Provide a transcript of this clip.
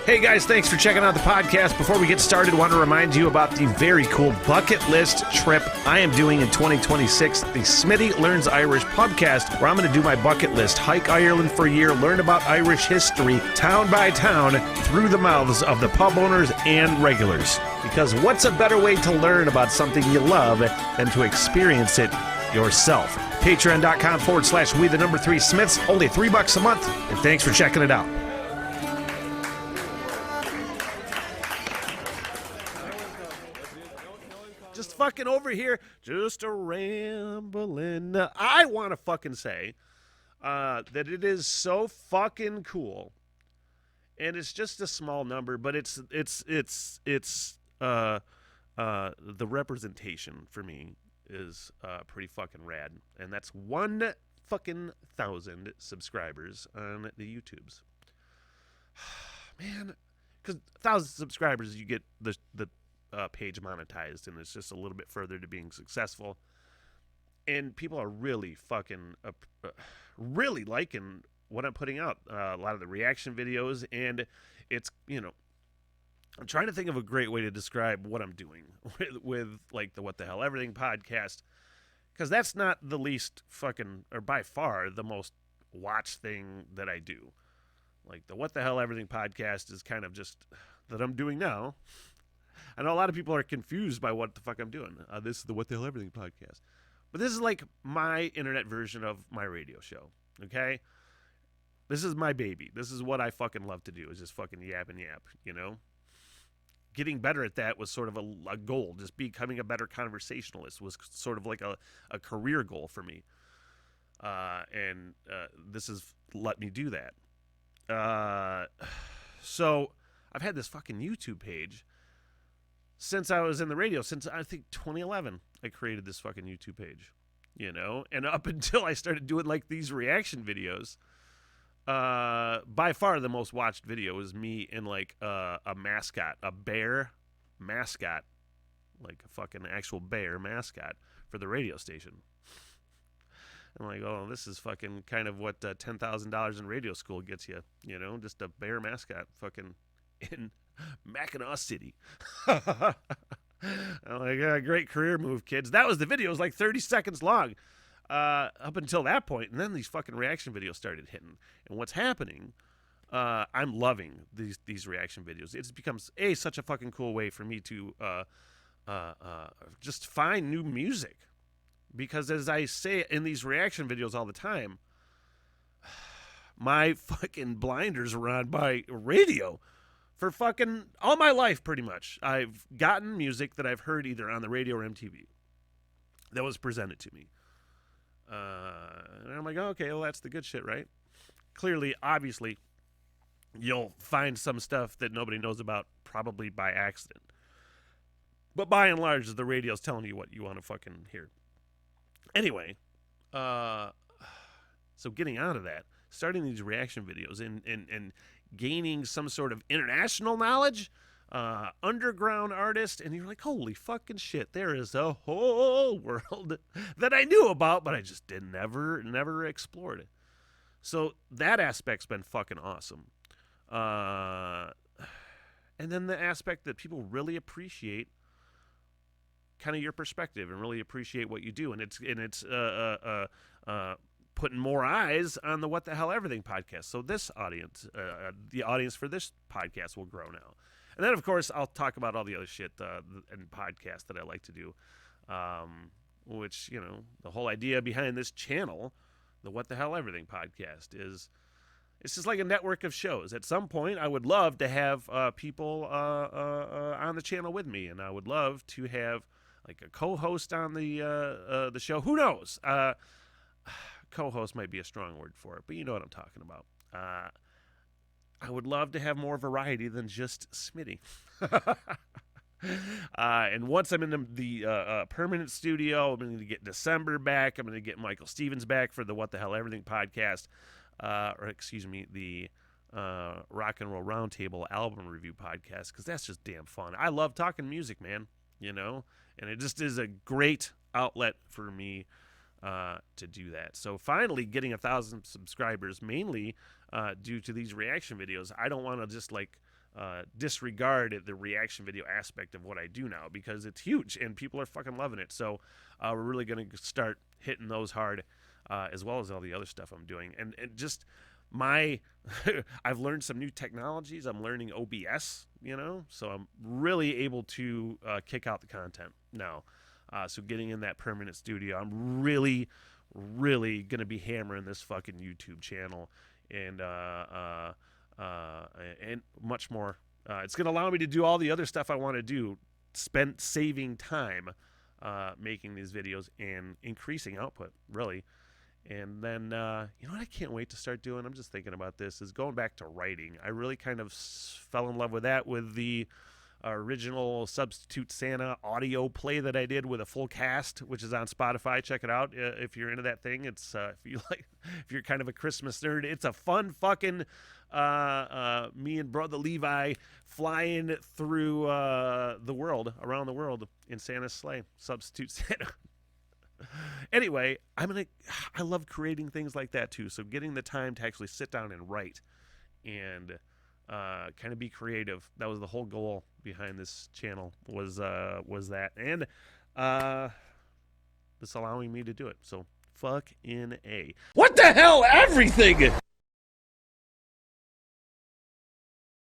Hey guys, thanks for checking out the podcast. Before we get started, I want to remind you about the very cool bucket list trip I am doing in 2026, the Smitty Learns Irish podcast, where I'm going to do my bucket list, hike Ireland for a year, learn about Irish history, town by town, through the mouths of the pub owners and regulars. Because what's a better way to learn about something you love than to experience it yourself? Patreon.com/we the number 3 Smiths, only $3 a month, and thanks for checking it out. Just fucking over here, just a rambling. I want to fucking say that it is so fucking cool, and it's just a small number, but it's the representation for me is pretty fucking rad, and that's 1,000 subscribers on the YouTubes. Man, because 1,000 subscribers, you get the page monetized, and it's just a little bit further to being successful. And people are really fucking really liking what I'm putting out. A lot of the reaction videos, and it's, you know, I'm trying to think of a great way to describe what I'm doing with like the What the Hell Everything podcast, because that's not the least fucking, or by far the most watched thing that I do. Like the What the Hell Everything podcast is kind of just that I'm doing now. I know a lot of people are confused by what the fuck I'm doing. This is the What the Hell Everything podcast. But this is like my internet version of my radio show, okay? This is my baby. This is what I fucking love to do, is just fucking yap and yap, you know? Getting better at that was sort of a goal. Just becoming a better conversationalist was sort of like a career goal for me. And this has let me do that. So I've had this fucking YouTube page since I was in the radio, since I think 2011, I created this fucking YouTube page, you know, and up until I started doing like these reaction videos, by far the most watched video is me in like a mascot, a bear mascot, like a fucking actual bear mascot for the radio station. I'm like, oh, this is fucking kind of what $10,000 in radio school gets you, you know, just a bear mascot fucking in Mackinac City. I'm like, great career move, kids. That was the video. It was like 30 seconds long up until that point, and then these fucking reaction videos started hitting. And what's happening, I'm loving these reaction videos. It becomes such a fucking cool way for me to just find new music, because as I say in these reaction videos all the time, my fucking blinders were on by radio. For fucking all my life, pretty much, I've gotten music that I've heard either on the radio or MTV that was presented to me. And I'm like, oh, okay, well, that's the good shit, right? Clearly, obviously, you'll find some stuff that nobody knows about probably by accident. But by and large, the radio's telling you what you want to fucking hear. Anyway, so getting out of that, starting these reaction videos and gaining some sort of international knowledge, underground artist, and you're like, holy fucking shit, there is a whole world that I knew about, but I just never explored it. So that aspect's been fucking awesome. And then the aspect that people really appreciate kind of your perspective and really appreciate what you do, and it's putting more eyes on the What the Hell Everything podcast. So this audience, the audience for this podcast will grow now. And then, of course, I'll talk about all the other shit and podcasts that I like to do, which, you know, the whole idea behind this channel, the What the Hell Everything podcast, is it's just like a network of shows. At some point, I would love to have people on the channel with me, and I would love to have like a co-host on the show. Who knows? Co-host might be a strong word for it, but you know what I'm talking about. I would love to have more variety than just Smitty. And once I'm in the permanent studio, I'm going to get December back. I'm going to get Michael Stevens back for the What the Hell Everything podcast. The Rock and Roll Roundtable album review podcast, because that's just damn fun. I love talking music, man, you know, and it just is a great outlet for me to do that. So finally getting 1,000 subscribers, mainly due to these reaction videos. I don't want to just like disregard the reaction video aspect of what I do now, because it's huge and people are fucking loving it. So we're really going to start hitting those hard, as well as all the other stuff I'm doing. And just my I've learned some new technologies. I'm learning OBS, so I'm really able to kick out the content now. So getting in that permanent studio, I'm really going to be hammering this fucking YouTube channel and much more. It's going to allow me to do all the other stuff I want to do, saving time making these videos and increasing output, really. And then, you know what I can't wait to start doing? I'm just thinking about this, is going back to writing. I really kind of fell in love with that with the original Substitute Santa audio play that I did with a full cast, which is on Spotify. Check it out if you're into that thing. It's if you're kind of a Christmas nerd, it's a fun fucking me and brother Levi flying through around the world in Santa's sleigh. Substitute Santa. Anyway, I love creating things like that too. So getting the time to actually sit down and write and kind of be creative. That was the whole goal behind this channel, was that. And this allowing me to do it. So fucking A. What the hell? Everything!